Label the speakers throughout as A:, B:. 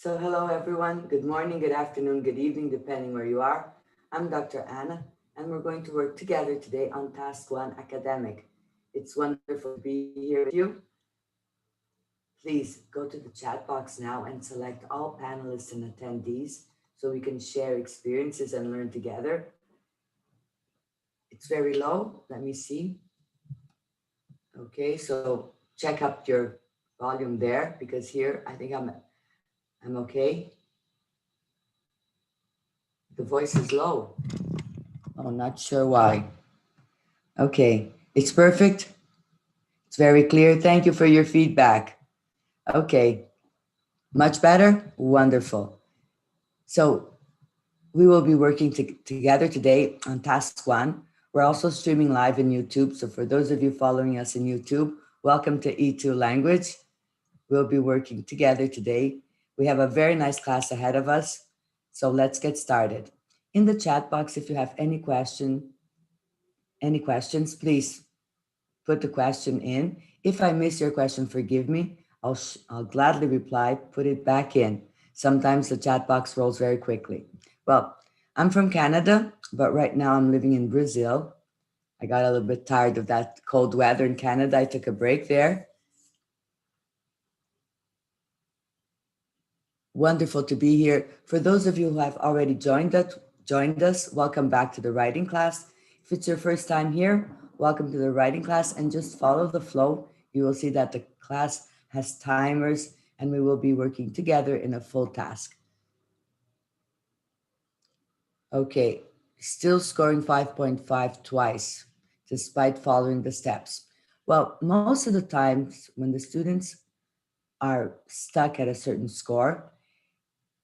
A: So, hello everyone. Good morning, good afternoon, good evening, depending where you are. I'm Dr. Anna, and we're going to work together today on Task 1 Academic. It's wonderful to be here with you. Please go to the chat box now and select all panelists and attendees so we can share experiences and learn together. It's very low. Let me see. Okay, so check up your volume there because here I think I'm okay. The voice is low. Oh, not sure why. Okay, it's perfect. It's very clear. Thank you for your feedback. Okay, much better? Wonderful. So, we will be working together today on task one. We're also streaming live in YouTube. So, for those of you following us in YouTube, welcome to E2 Language. We'll be working together today. We have a very nice class ahead of us. So, let's get started. In the chat box, if you have any questions, please put the question in. If I miss your question, forgive me. I'll gladly reply, put it back in. Sometimes the chat box rolls very quickly. Well, I'm from Canada, but right now I'm living in Brazil. I got a little bit tired of that cold weather in Canada. I took a break there. Wonderful to be here. For those of you who have already joined us, welcome back to the writing class. If it's your first time here, welcome to the writing class and just follow the flow. You will see that the class has timers and we will be working together in a full task. Okay, still scoring 5.5 twice, despite following the steps. Well, most of the times when the students are stuck at a certain score,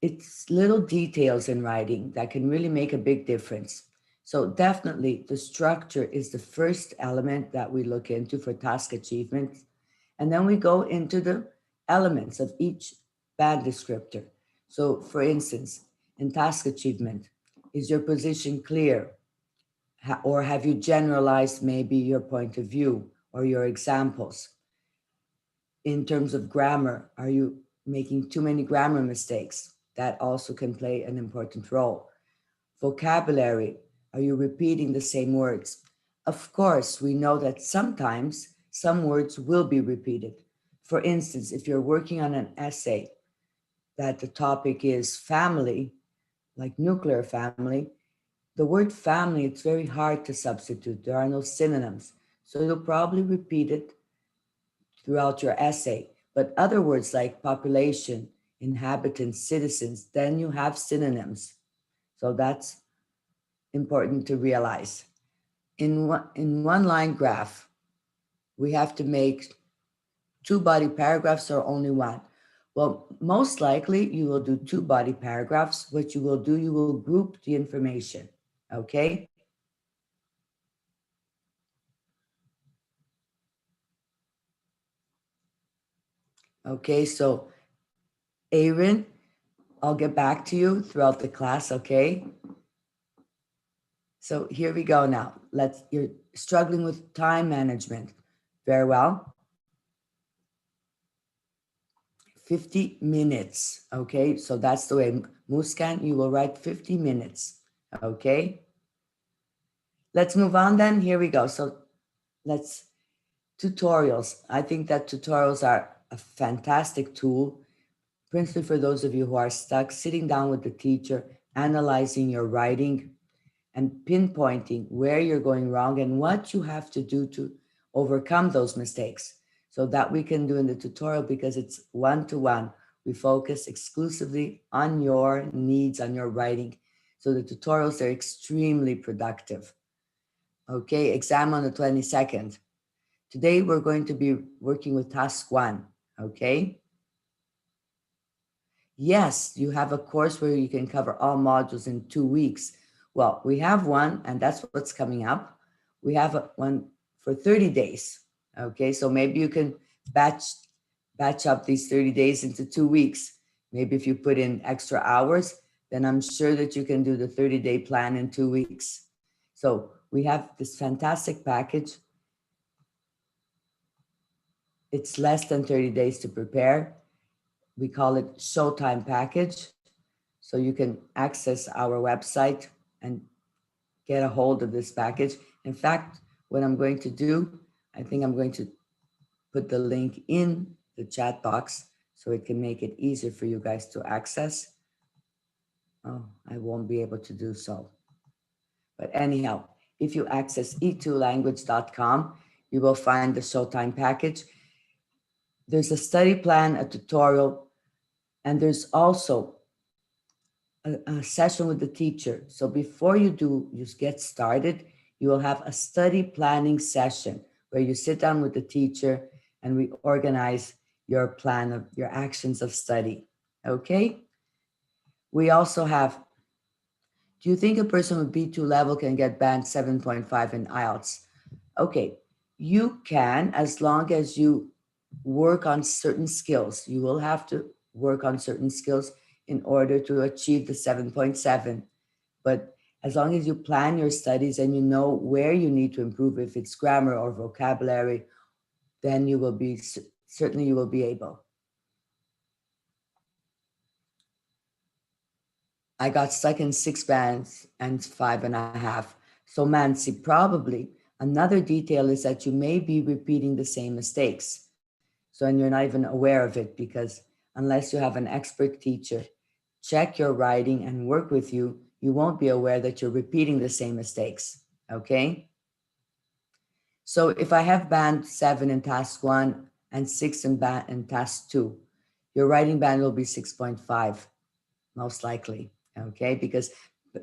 A: it's little details in writing that can really make a big difference. So definitely the structure is the first element that we look into for task achievement. And then we go into the elements of each band descriptor. So for instance, in task achievement, is your position clear? Or have you generalized maybe your point of view or your examples? In terms of grammar, are you making too many grammar mistakes? That also can play an important role. Vocabulary, are you repeating the same words? Of course, we know that sometimes some words will be repeated. For instance, if you're working on an essay that the topic is family, like nuclear family, the word family, it's very hard to substitute. There are no synonyms. So you'll probably repeat it throughout your essay. But other words like population, inhabitants, citizens, then you have synonyms. So that's important to realize. In one line graph, we have to make two body paragraphs or only one. Well, most likely you will do two body paragraphs. What you will do, you will group the information. Okay? Okay, so Aaron, I'll get back to you throughout the class, okay? So here we go now. You're struggling with time management. Very well. 50 minutes, okay? So that's the way. Muskan, you will write 50 minutes, okay? Let's move on then. Here we go. So tutorials. I think that tutorials are a fantastic tool, principally for those of you who are stuck, sitting down with the teacher, analyzing your writing, and pinpointing where you're going wrong and what you have to do to overcome those mistakes. So that we can do in the tutorial because it's one-to-one. We focus exclusively on your needs, on your writing. So the tutorials are extremely productive. Okay, exam on the 22nd. Today we're going to be working with task one, okay? Yes, you have a course where you can cover all modules in 2 weeks. Well, we have one, and that's what's coming up. We have one for 30 days. Okay, so maybe you can batch up these 30 days into 2 weeks. Maybe if you put in extra hours, then I'm sure that you can do the 30-day plan in 2 weeks. So we have this fantastic package. It's less than 30 days to prepare. we call it Showtime package. So you can access our website and get a hold of this package. In fact, what I'm going to do, I think I'm going to put the link in the chat box so it can make it easier for you guys to access. Oh, I won't be able to do so. But anyhow, if you access e2language.com, you will find the Showtime package. There's a study plan, a tutorial, and there's also a session with the teacher. So before you get started, you will have a study planning session where you sit down with the teacher and we organize your plan of your actions of study. Okay? We also have, do you think a person with B2 level can get band 7.5 in IELTS? Okay, you can, as long as you work on certain skills. You will have to work on certain skills in order to achieve the 7.7. But as long as you plan your studies and you know where you need to improve, if it's grammar or vocabulary, then you will be, certainly you will be able. I got stuck in 6 bands and 5.5. So Mansi, probably another detail is that you may be repeating the same mistakes. So, and you're not even aware of it because unless you have an expert teacher check your writing and work with you, you won't be aware that you're repeating the same mistakes. Okay? So if I have band 7 in task 1 and 6 in task 2, your writing band will be 6.5, most likely. Okay? Because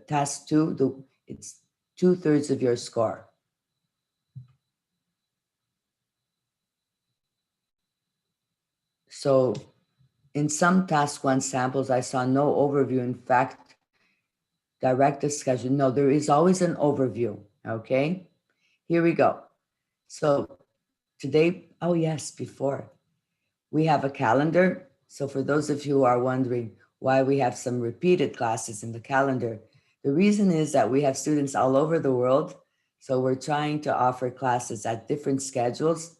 A: task 2, it's 2/3 of your score. So in some task 1 samples, I saw no overview. In fact, direct discussion. No, there is always an overview. Okay? Here we go. So today, oh yes, before, we have a calendar. So for those of you who are wondering why we have some repeated classes in the calendar, the reason is that we have students all over the world. So we're trying to offer classes at different schedules.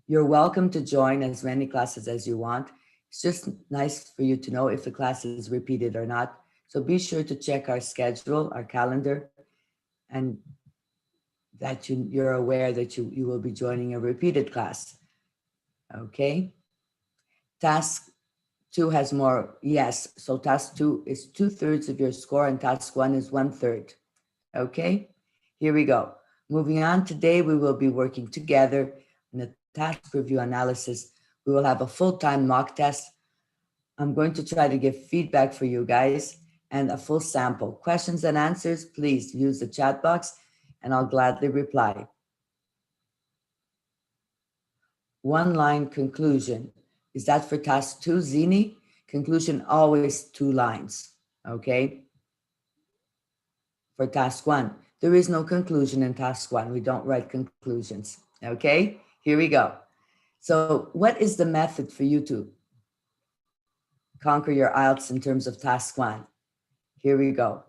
A: You're welcome to join as many classes as you want. It's just nice for you to know if the class is repeated or not. So be sure to check our schedule, our calendar, and that you're aware that you will be joining a repeated class. Okay? Task 2 has more, yes. So task 2 is 2/3 of your score and task 1 is 1/3. Okay? Here we go. Moving on, today we will be working together in a task review analysis. We will have a full-time mock test. I'm going to try to give feedback for you guys and a full sample. Questions and answers, please use the chat box and I'll gladly reply. One line conclusion. Is that for task 2, Zini? Conclusion always 2 lines, okay? For task 1, there is no conclusion in task 1. We don't write conclusions, okay? Here we go. So what is the method for you to conquer your IELTS in terms of task 1? Here we go.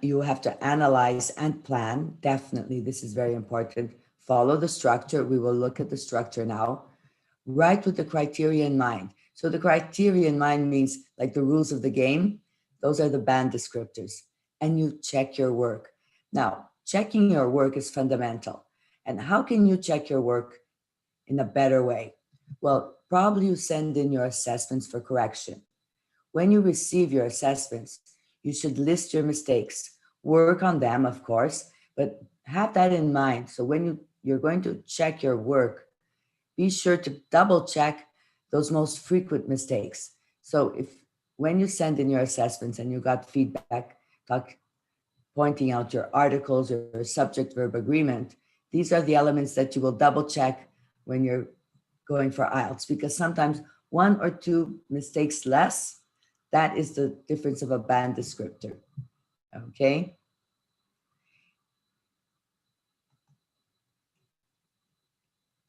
A: You have to analyze and plan. Definitely, this is very important. Follow the structure. We will look at the structure now. Write with the criteria in mind. So the criteria in mind means like the rules of the game. Those are the band descriptors. And you check your work. Now, checking your work is fundamental. And how can you check your work in a better way? Well, probably you send in your assessments for correction. When you receive your assessments, you should list your mistakes. Work on them, of course, but have that in mind. So when you're going to check your work, be sure to double check those most frequent mistakes. So when you send in your assessments and you got feedback, pointing out your articles or subject verb agreement, these are the elements that you will double check when you're going for IELTS, because sometimes 1 or 2 mistakes less, that is the difference of a band descriptor, okay?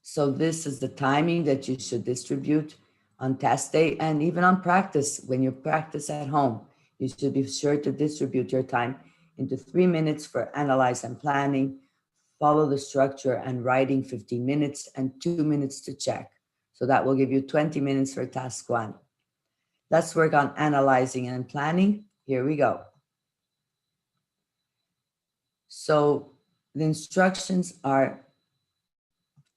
A: So this is the timing that you should distribute on test day and even on practice. When you practice at home, you should be sure to distribute your time into 3 minutes for analyze and planning, follow the structure and writing 15 minutes and 2 minutes to check. So that will give you 20 minutes for task one. Let's work on analyzing and planning. Here we go. So the instructions are,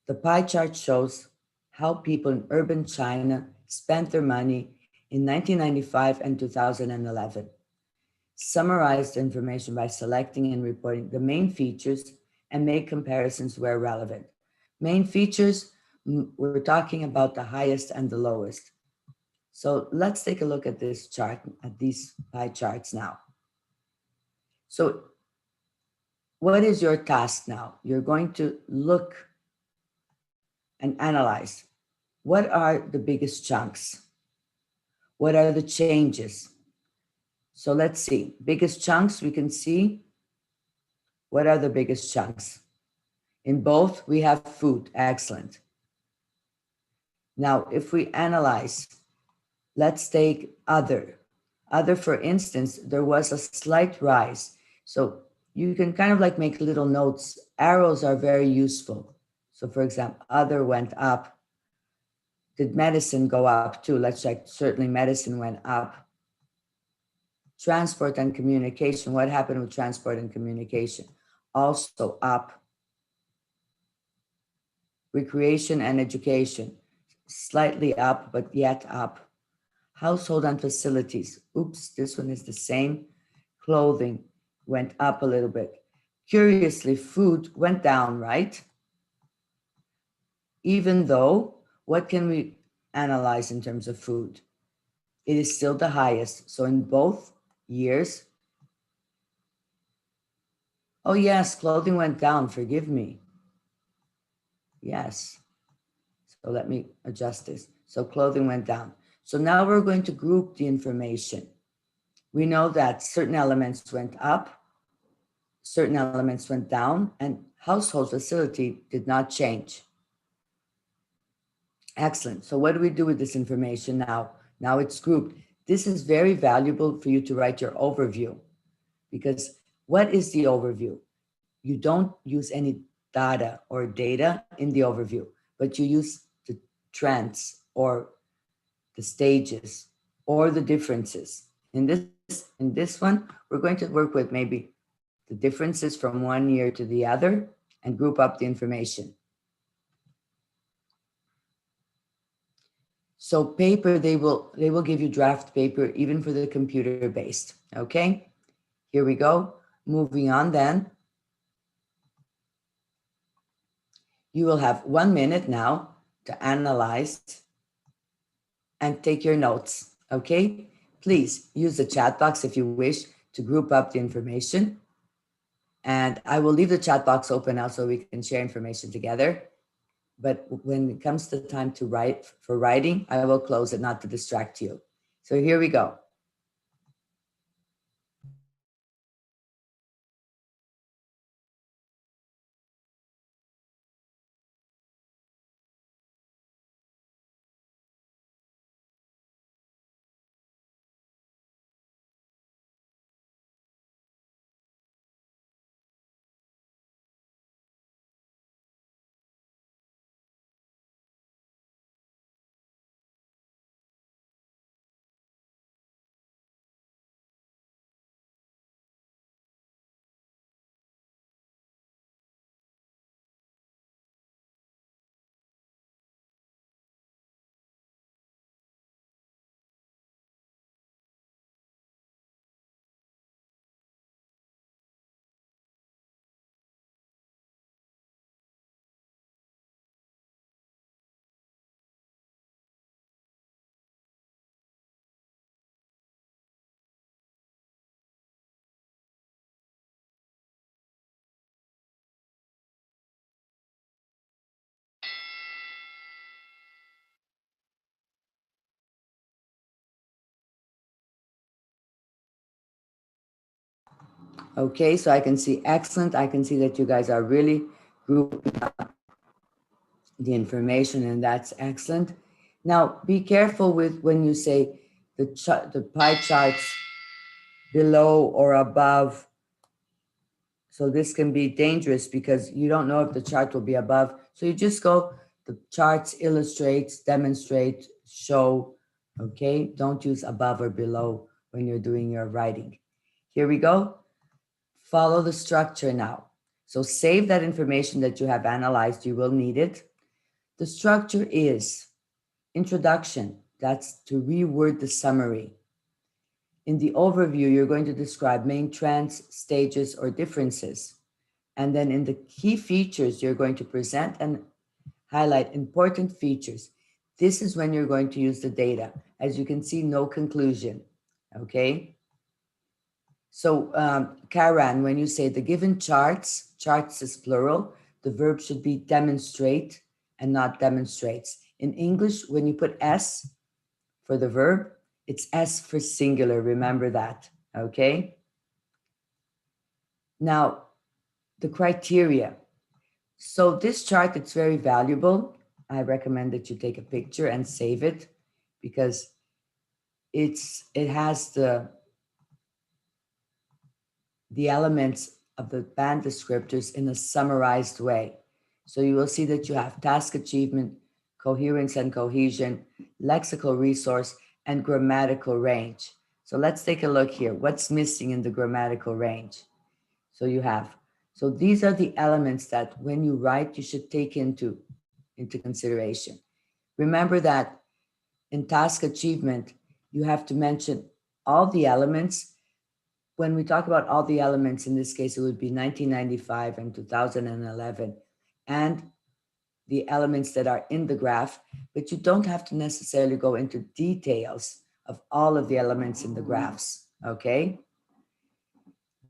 A: the pie chart shows how people in urban China spent their money in 1995 and 2011. Summarize the information by selecting and reporting the main features and make comparisons where relevant. Main features, we're talking about the highest and the lowest. So let's take a look at this chart, at these pie charts now. So what is your task now? You're going to look and analyze. What are the biggest chunks? What are the changes? So let's see. Biggest chunks, we can see. What are the biggest chunks? In both, we have food. Excellent. Now, if we analyze, let's take other. Other, for instance, there was a slight rise. So you can kind of like make little notes. Arrows are very useful. So for example, other went up. Did medicine go up too? Let's check. Certainly medicine went up. Transport and communication. What happened with transport and communication? Also up. Recreation and education. Slightly up, but yet up. Household and facilities. Oops, this one is the same. Clothing went up a little bit. Curiously, food went down, right? Even though, what can we analyze in terms of food? It is still the highest. So in both years, oh yes, clothing went down, forgive me. Yes. So let me adjust this. So clothing went down. So now we're going to group the information. We know that certain elements went up, certain elements went down, and household facility did not change. Excellent. So what do we do with this information now? Now it's grouped. This is very valuable for you to write your overview, because what is the overview? You don't use any data or data in the overview, but you use the trends or the stages or the differences. In this one, we're going to work with maybe the differences from one year to the other and group up the information. So paper, they will give you draft paper even for the computer based. Okay, here we go. Moving on then. You will have 1 minute now to analyze and take your notes. Okay, please use the chat box if you wish to group up the information. And I will leave the chat box open now so we can share information together. But when it comes to time to write, for writing, I will close it not to distract you. So here we go. Okay, so I can see excellent. I can see that you guys are really grouping up the information, and that's excellent. Now, be careful with when you say the pie charts below or above. So this can be dangerous because you don't know if the chart will be above. So you just go The charts illustrate, demonstrate, show, okay? Don't use above or below when you're doing your writing. Here we go. Follow the structure now. So save that information that you have analyzed. You will need it. The structure is introduction. That's to reword the summary. In the overview, you're going to describe main trends, stages, or differences. And then in the key features, you're going to present and highlight important features. This is when you're going to use the data. As you can see, no conclusion, okay? So Karan, when you say the given charts, charts is plural, the verb should be demonstrate and not demonstrates. In English, when you put S for the verb, it's S for singular, remember that, okay? Now, the criteria. So this chart, it's very valuable. I recommend that you take a picture and save it because it has the elements of the band descriptors in a summarized way. So you will see that you have task achievement, coherence and cohesion, lexical resource, and grammatical range. So let's take a look here. What's missing in the grammatical range? So you have, so these are the elements that when you write, you should take into consideration. Remember that in task achievement, you have to mention all the elements. When we talk about all the elements, in this case, it would be 1995 and 2011, and the elements that are in the graph, but you don't have to necessarily go into details of all of the elements in the graphs, okay?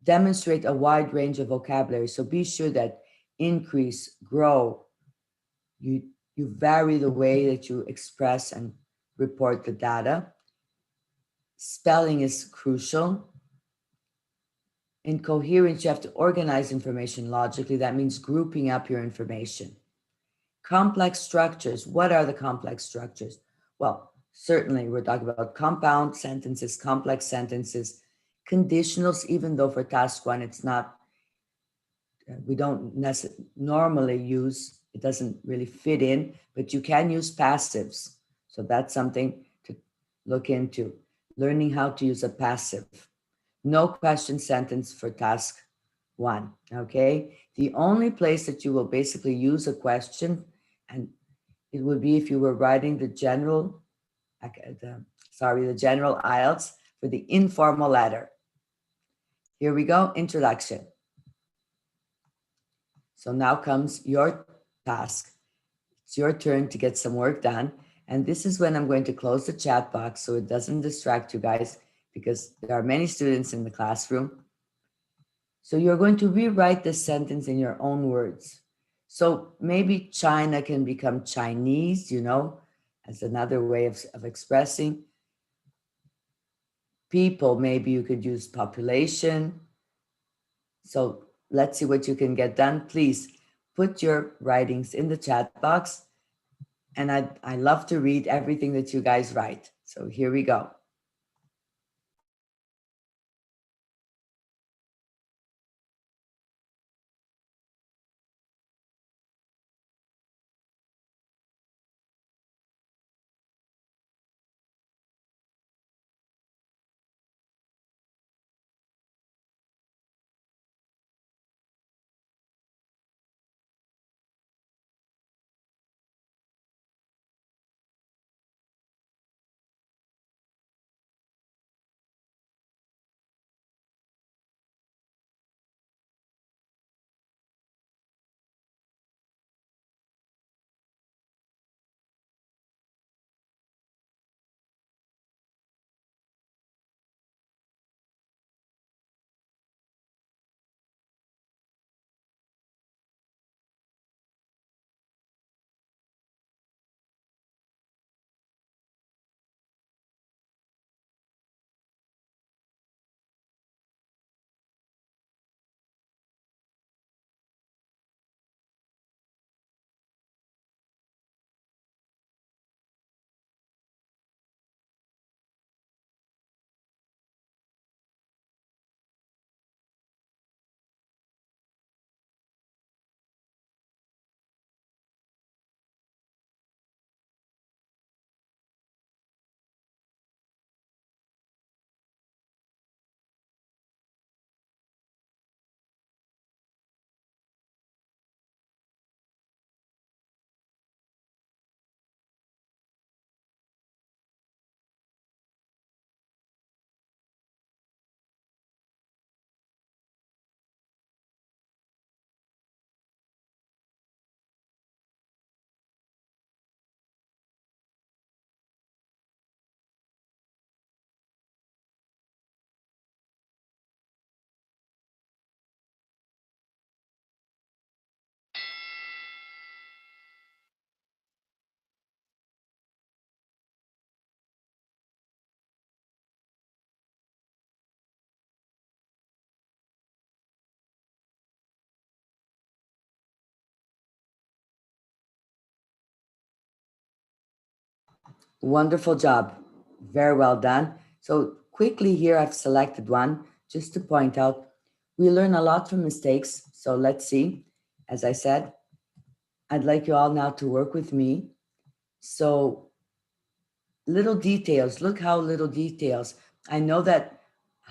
A: Demonstrate a wide range of vocabulary. So be sure that increase, grow, you vary the way that you express and report the data. Spelling is crucial. In coherence, you have to organize information logically. That means grouping up your information. Complex structures. What are the complex structures? Well, certainly we're talking about compound sentences, complex sentences, conditionals, even though for task one, it's not, we don't normally use, it doesn't really fit in, but you can use passives. So that's something to look into. Learning how to use a passive. No question sentence for task one, okay? The only place that you will basically use a question, and it would be if you were writing the general, the general IELTS for the informal letter. Here we go, introduction. So now comes your task. It's your turn to get some work done. And this is when I'm going to close the chat box so it doesn't distract you guys because there are many students in the classroom. So you're going to rewrite this sentence in your own words. So maybe China can become Chinese, as another way of expressing. People, maybe you could use population. So let's see what you can get done. Please put your writings in the chat box. And I love to read everything that you guys write. So here we go. Wonderful job. Very well done. So quickly here, I've selected one just to point out we learn a lot from mistakes. So let's see. As I said, I'd like you all now to work with me. So little details, look how little details. I know that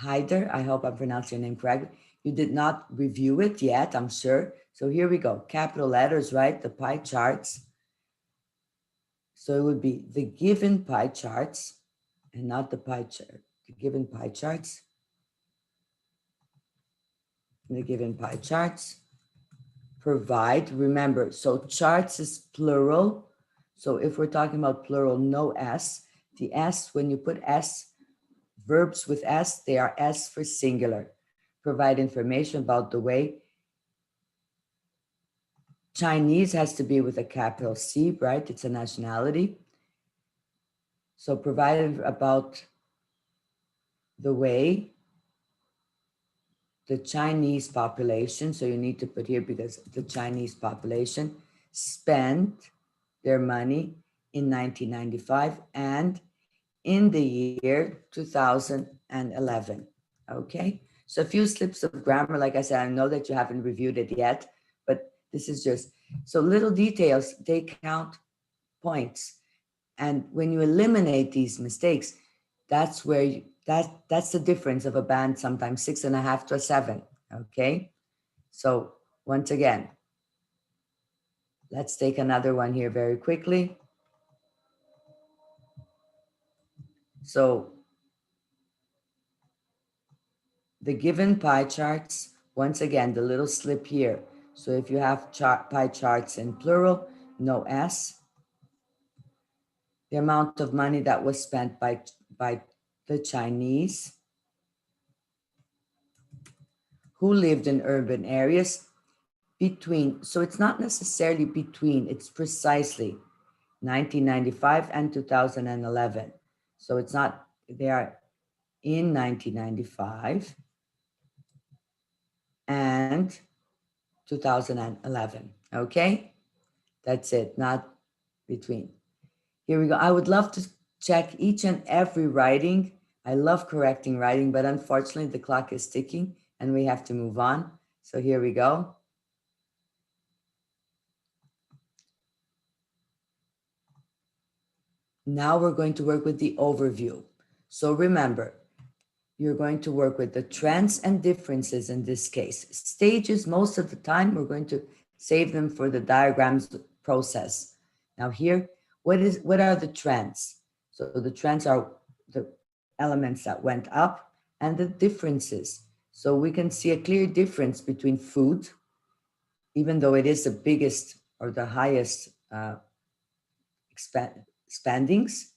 A: Haider, I hope I'm pronouncing your name correctly, you did not review it yet, I'm sure. So here we go. Capital letters, right? The pie charts. So it would be the given pie charts and not the pie chart. The given pie charts. The given pie charts. Provide, remember, so charts is plural. So if we're talking about plural, no S. The S, when you put S, verbs with S, they are S for singular. Provide information about the way. Chinese has to be with a capital C, right? It's a nationality. So provide about the way the Chinese population, so you need to put here because the Chinese population spent their money in 1995 and in the year 2011. Okay, so a few slips of grammar. Like I said, I know that you haven't reviewed it yet, but this is just so little details, they count points. And when you eliminate these mistakes, that's where that's the difference of a band, sometimes 6.5 to a 7. Okay, so once again, let's take another one here very quickly. So the given pie charts, once again, the little slip here. So if you have pie charts in plural, no S. The amount of money that was spent by the Chinese who lived in urban areas between, so it's not necessarily between, it's precisely 1995 and 2011. So it's not, they are in 1995 and 2011. Okay, that's it, not between. Here we go. I would love to check each and every writing. I love correcting writing, but unfortunately the clock is ticking and we have to move on. So here we go. Now we're going to work with the overview. So remember, you're going to work with the trends and differences in this case. Stages, most of the time, we're going to save them for the diagrams process. Now here, what are the trends? So the trends are the elements that went up and the differences. So we can see a clear difference between food, even though it is the biggest or the highest spendings,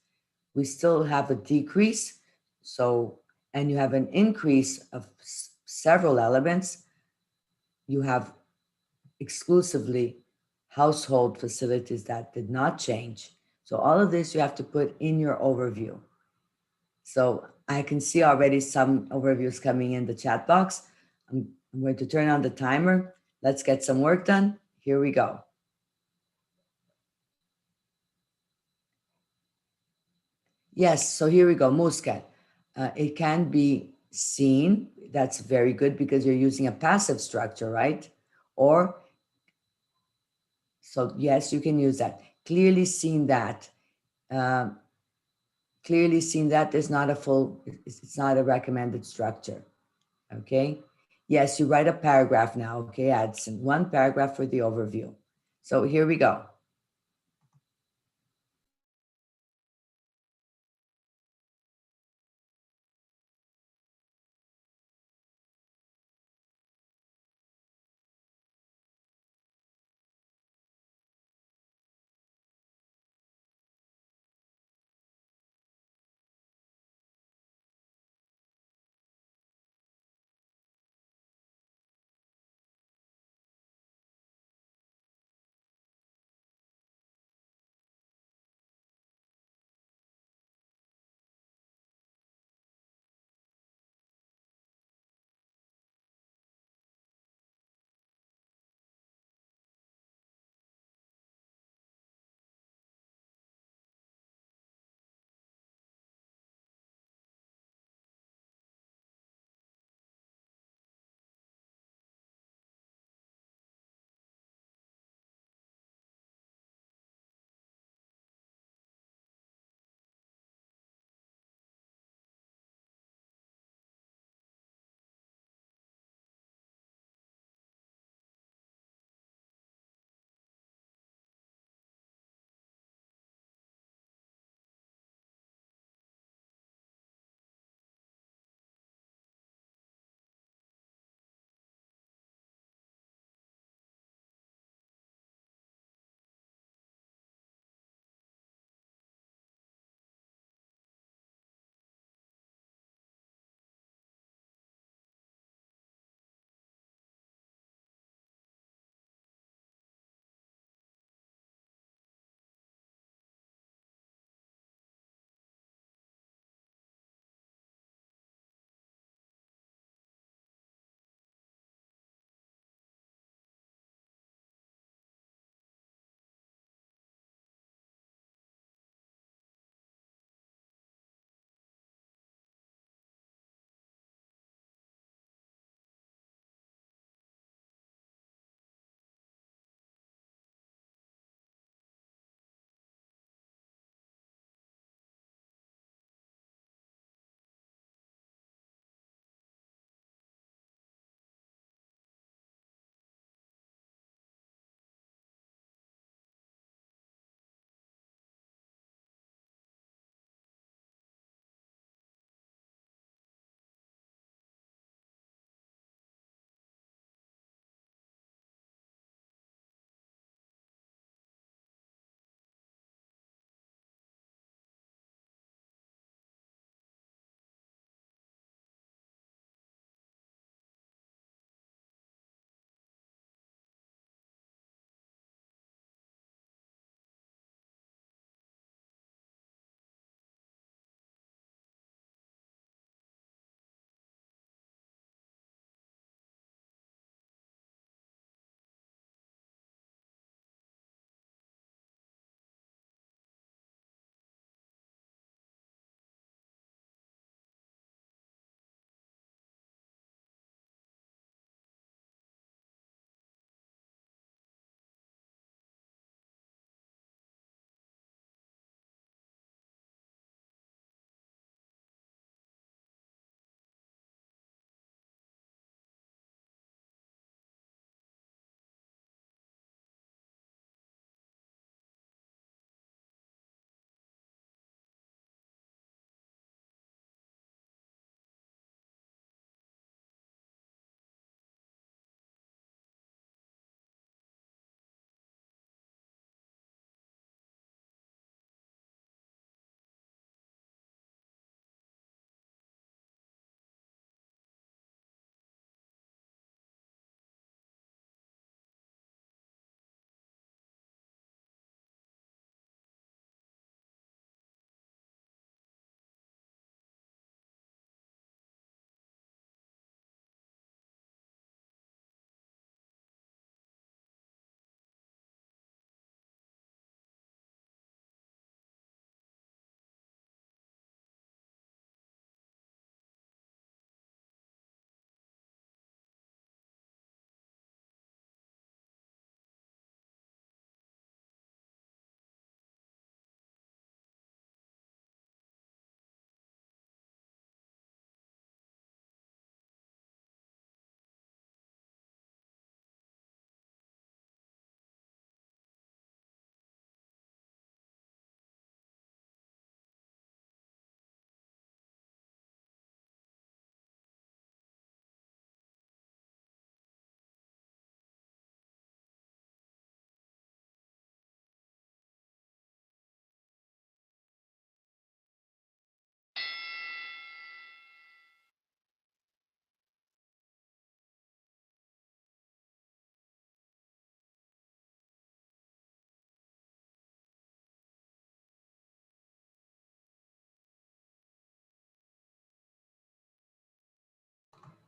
A: we still have a decrease. So, and you have an increase of several elements. You have exclusively household facilities that did not change. So all of this you have to put in your overview. So I can see already some overviews coming in the chat box. I'm going to turn on the timer. Let's get some work done. Here we go. Yes, so here we go, Muscat. It can be seen, that's very good because you're using a passive structure, right? Or, so yes, you can use that. Clearly seen that. Um, Clearly seen that is not a full, it's not a recommended structure, okay? Yes, you write a paragraph now, okay, Addison, one paragraph for the overview. So here we go.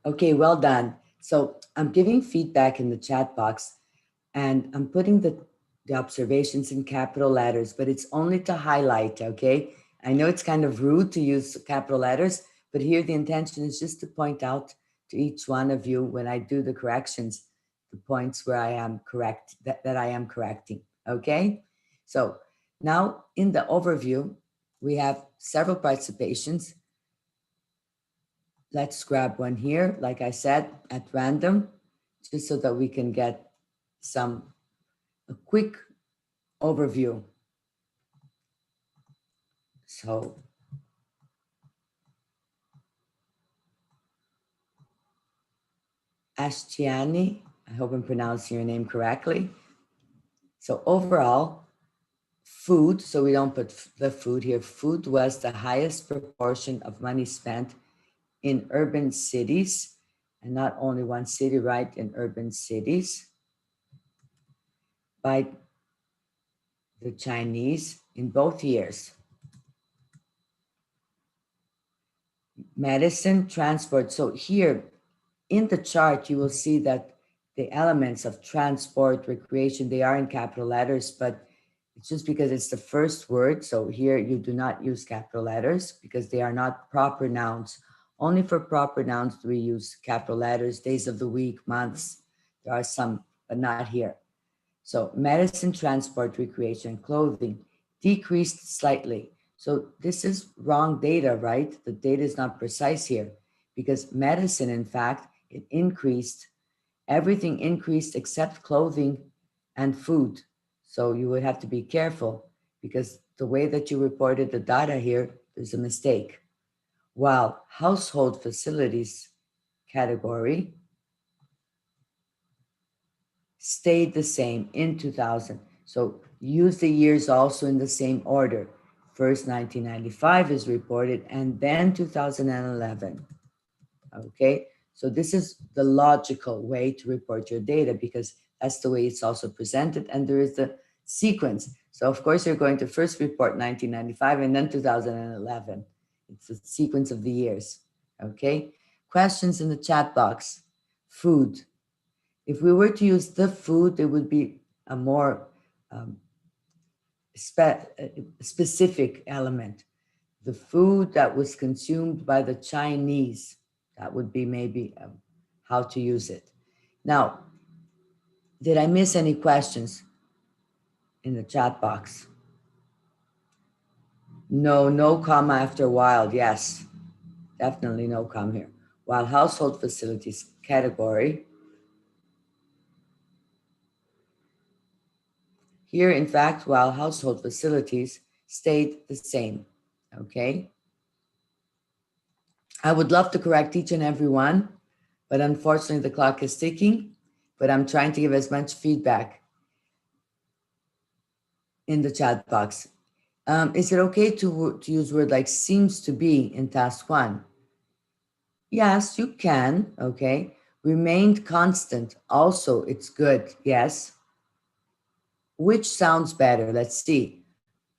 A: Okay, well done. So I'm giving feedback in the chat box and I'm putting the observations in capital letters, but it's only to highlight, okay? I know it's kind of rude to use capital letters, but here the intention is just to point out to each one of you when I do the corrections, the points where I am correct, that I am correcting, okay? So now in the overview, we have several participations. Let's grab one here, like I said, at random, just so that we can get a quick overview. So Ashtiani, I hope I'm pronouncing your name correctly. So overall, food, so we don't put the food here, food was the highest proportion of money spent in urban cities, and not only one city, right, in urban cities by the Chinese in both years. Medicine, transport. So here in the chart, you will see that the elements of transport, recreation, they are in capital letters, but it's just because it's the first word. So here you do not use capital letters because they are not proper nouns. Only for proper nouns do we use capital letters, days of the week, months. There are some, but not here. So medicine, transport, recreation, clothing decreased slightly. So this is wrong data, right? The data is not precise here because medicine, in fact, it increased. Everything increased except clothing and food. So you would have to be careful because the way that you reported the data here, there's a mistake. While household facilities category stayed the same in 2000. So use the years also in the same order. First 1995 is reported and then 2011. Okay, so this is the logical way to report your data because that's the way it's also presented and there is the sequence. So of course you're going to first report 1995 and then 2011. It's the sequence of the years. Okay, questions in the chat box. Food. If we were to use the food, it would be a more um, specific element. The food that was consumed by the Chinese, that would be maybe how to use it. Now, did I miss any questions in the chat box? No, no comma after wild. Yes, definitely no comma here. While household facilities category, here, in fact, while household facilities stayed the same, okay? I would love to correct each and every one, but unfortunately the clock is ticking, but I'm trying to give as much feedback in the chat box. Is it okay to use word like seems to be in task one? Yes, you can, okay. Remained constant, also it's good, yes. Which sounds better? Let's see.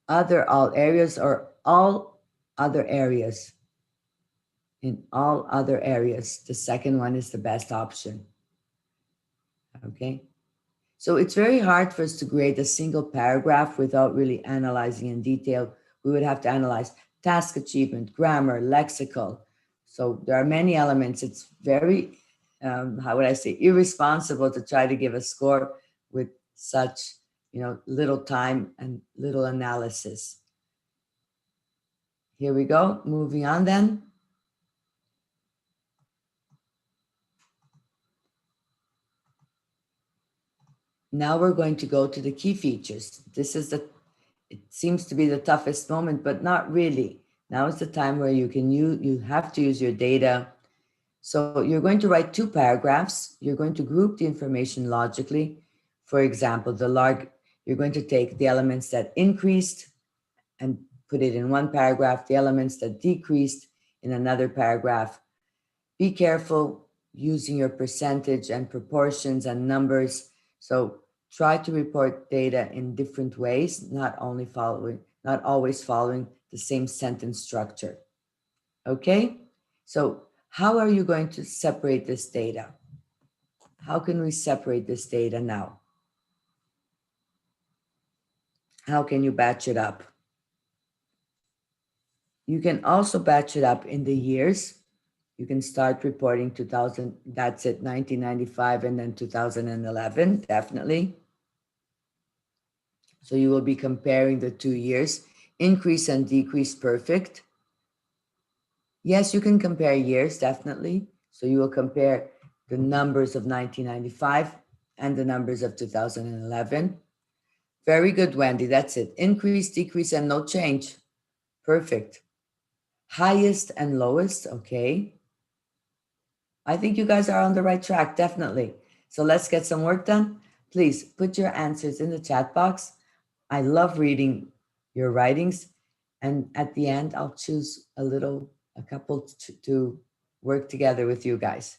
A: Other all areas or all other areas? In all other areas, the second one is the best option, okay. So it's very hard for us to grade a single paragraph without really analyzing in detail. We would have to analyze task achievement, grammar, lexical. So there are many elements. It's very, how would I say, irresponsible to try to give a score with such, little time and little analysis. Here we go. Moving on then. Now we're going to go to the key features. It seems to be the toughest moment, but not really. Now is the time where you have to use your data. So you're going to write two paragraphs. You're going to group the information logically. For example, you're going to take the elements that increased and put it in one paragraph, the elements that decreased in another paragraph. Be careful using your percentage and proportions and numbers. So try to report data in different ways, not always following the same sentence structure. Okay? So How are you going to separate this data? How can we separate this data now? How can you batch it up? You can also batch it up in the years. You can start reporting 2000, that's it, 1995, and then 2011, definitely. So you will be comparing the 2 years, increase and decrease perfect. Yes, you can compare years, definitely. So you will compare the numbers of 1995 and the numbers of 2011. Very good, Wendy. That's it. Increase, decrease, and no change. Perfect. Highest and lowest. Okay. I think you guys are on the right track, definitely. So let's get some work done. Please put your answers in the chat box. I love reading your writings. And at the end, I'll choose a couple to work together with you guys.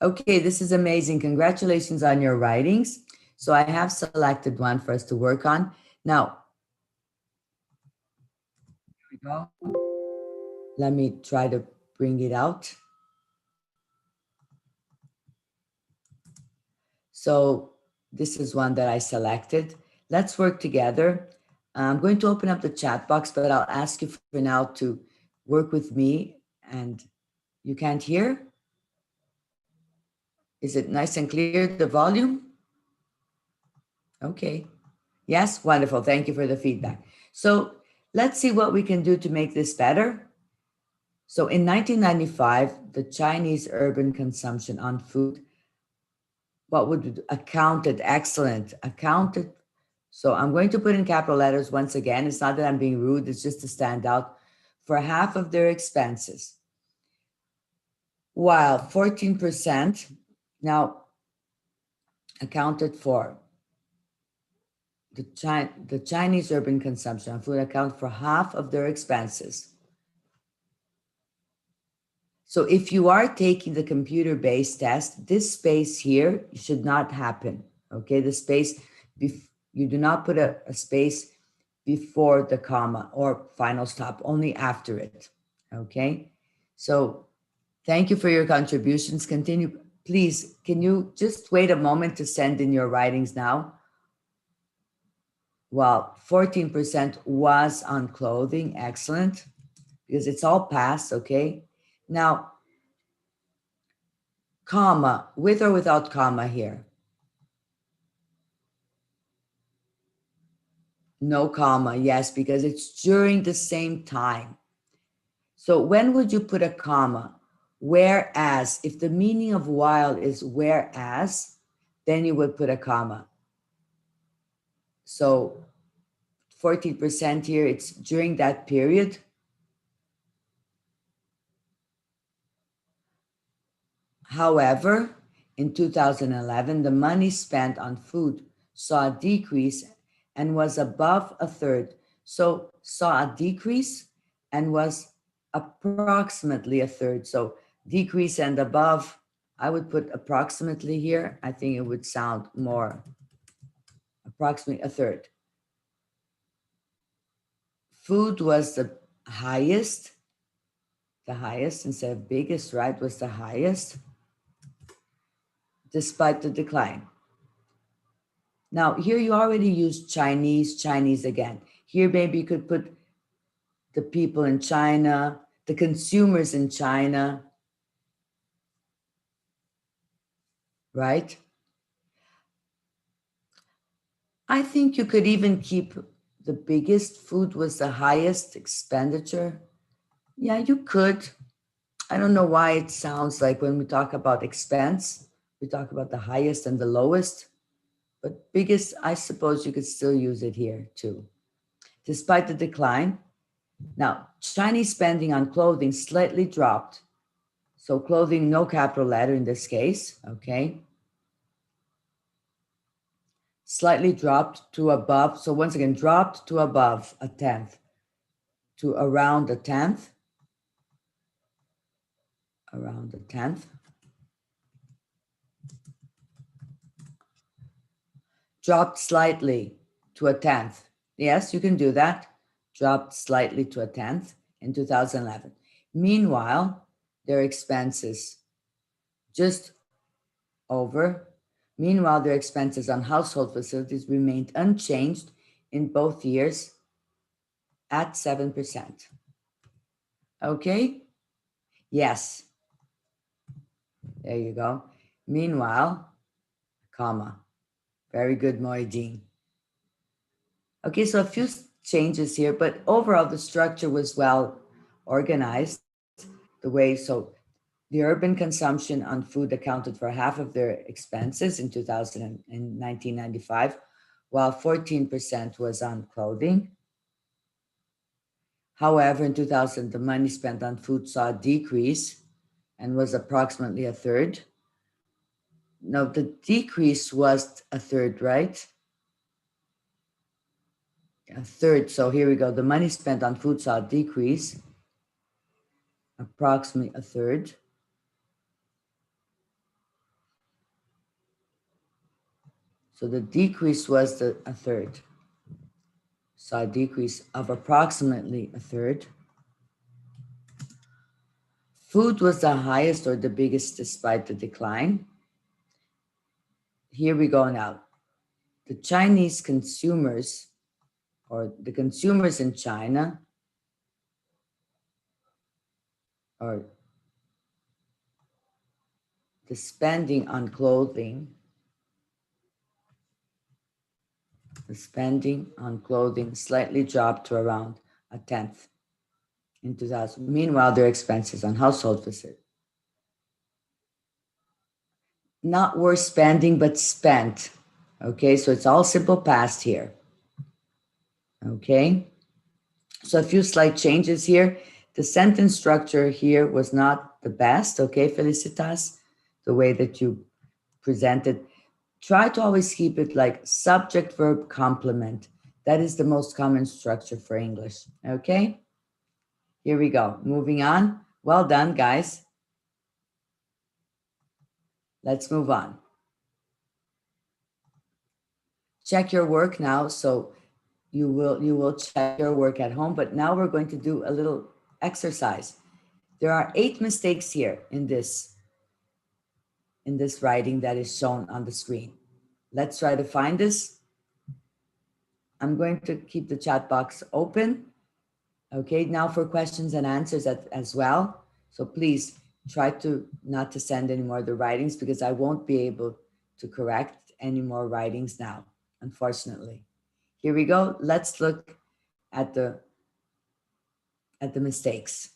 A: Okay, this is amazing. Congratulations on your writings. So I have selected one for us to work on. Now, here we go. Let me try to bring it out. So this is one that I selected. Let's work together. I'm going to open up the chat box, but I'll ask you for now to work with me. And you can't hear? Is it nice and clear, the volume? Okay. Yes, wonderful. Thank you for the feedback. So let's see what we can do to make this better. So in 1995, the Chinese urban consumption on food, what would accounted, excellent, accounted. So I'm going to put in capital letters once again. It's not that I'm being rude, it's just to stand out, for half of their expenses. While 14% now accounted for the Chinese urban consumption on food account for half of their expenses. So if you are taking the computer-based test, this space here should not happen. Okay, the space, you do not put a space before the comma or final stop, only after it. Okay, so thank you for your contributions. Continue, please. Can you just wait a moment to send in your writings now? Well, 14% was on clothing. Excellent, because it's all past. Okay, now comma, with or without comma here? No comma, yes, because it's during the same time. So when would you put a comma? Whereas, if the meaning of while is whereas, then you would put a comma. So 14% here, it's during that period. However, in 2011, the money spent on food saw a decrease and was above a third. So saw a decrease and was approximately a third. So decrease and above, I would put approximately here. I think it would sound more approximately a third. Food was the highest instead of biggest, right, was the highest despite the decline. Now, here you already used Chinese again. Here, maybe you could put the people in China, the consumers in China, right? I think you could even keep the biggest. Food was the highest expenditure. Yeah, you could. I don't know why it sounds like when we talk about expense, we talk about the highest and the lowest, but biggest, I suppose you could still use it here too. Despite the decline, now, Chinese spending on clothing slightly dropped. So clothing, no capital letter in this case, okay? Slightly dropped to above. So once again, dropped to above a tenth, to around a tenth, around a tenth. Dropped slightly to a tenth. Yes, you can do that. Dropped slightly to a tenth in 2011. Meanwhile, their expenses just over. Meanwhile, their expenses on household facilities remained unchanged in both years at 7%. Okay? Yes. There you go. Meanwhile, comma. Very good, Moideen. Okay, so a few changes here, but overall the structure was well organized. The way, so the urban consumption on food accounted for half of their expenses in 2000 and 1995, while 14% was on clothing. However, in 2000, the money spent on food saw a decrease and was approximately a third. No, the decrease was a third, right? A third. So here we go. The money spent on food saw a decrease, approximately a third. So the decrease was a third. Saw a decrease of approximately a third. Food was the highest or the biggest despite the decline. Here we go now. The Chinese consumers, or the consumers in China, or the spending on clothing, the spending on clothing slightly dropped to around a tenth in 2000. Meanwhile, their expenses on household visit, not worth spending, but spent. Okay, so it's all simple past here. Okay, so a few slight changes here. The sentence structure here was not the best. Okay, Felicitas, the way that you presented. Try to always keep it like subject, verb, complement. That is the most common structure for English. Okay, here we go. Moving on. Well done, guys. Let's move on. Check your work now. So you will check your work at home, but now we're going to do a little exercise. There are 8 mistakes here in this writing that is shown on the screen. Let's try to find this. I'm going to keep the chat box open. Okay, now for questions and answers as well. So please try to not to send any more of the writings because I won't be able to correct any more writings now, unfortunately. Here we go. Let's look at the mistakes.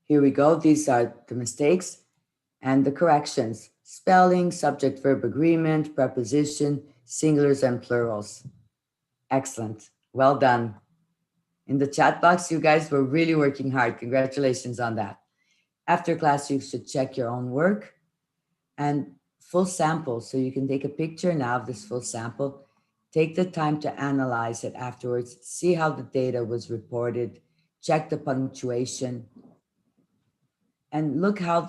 A: Here we go. These are the mistakes and the corrections. Spelling, subject, verb agreement, preposition, singulars and plurals. Excellent. Well done. In the chat box, you guys were really working hard. Congratulations on that. After class, you should check your own work and full sample. So you can take a picture now of this full sample. Take the time to analyze it afterwards. See how the data was reported. Check the punctuation. And look how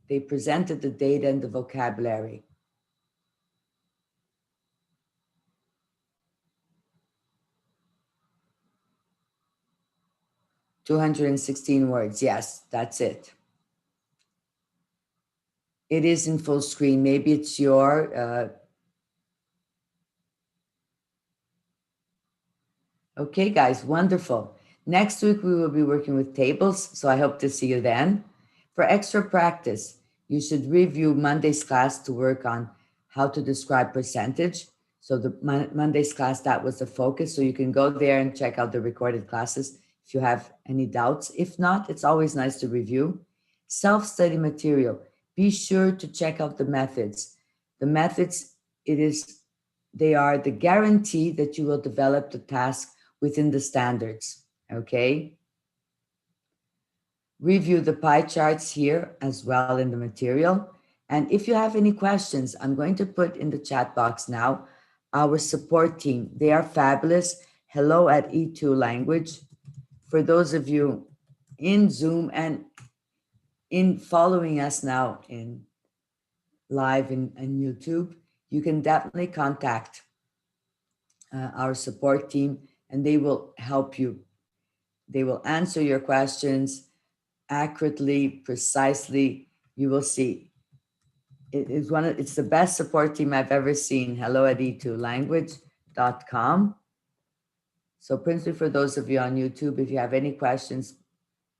A: they presented the data and the vocabulary. 216 words. Yes, that's it. It is in full screen. Maybe it's your okay, guys, wonderful. Next week, we will be working with tables, so I hope to see you then. For extra practice, you should review Monday's class to work on how to describe percentage. So the Monday's class, that was the focus. So you can go there and check out the recorded classes if you have any doubts. If not, it's always nice to review. Self-study material. Be sure to check out the methods. The methods, they are the guarantee that you will develop the task within the standards, okay? Review the pie charts here as well in the material. And if you have any questions, I'm going to put in the chat box now our support team. They are fabulous. Hello at E2 Language. For those of you in Zoom and in following us now in live in YouTube, you can definitely contact our support team and they will help you. They will answer your questions accurately, precisely. You will see. It's the best support team I've ever seen. Hello at e2language.com. So principally for those of you on YouTube, if you have any questions,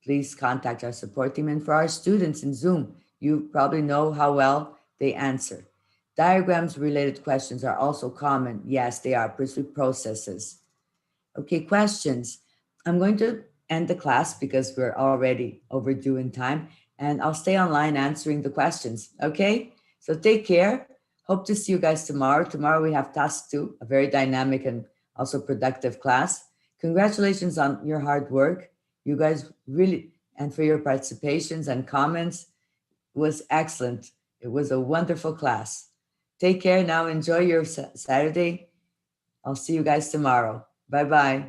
A: please contact our support team. And for our students in Zoom, you probably know how well they answer. Diagrams related questions are also common. Yes, they are principally processes. Okay, questions. I'm going to end the class because we're already overdue in time, and I'll stay online answering the questions. Okay, so take care. Hope to see you guys tomorrow. Tomorrow we have task 2, a very dynamic and also productive class. Congratulations on your hard work. You guys really, and for your participations and comments, was excellent. It was a wonderful class. Take care now. Enjoy your Saturday. I'll see you guys tomorrow. Bye-bye.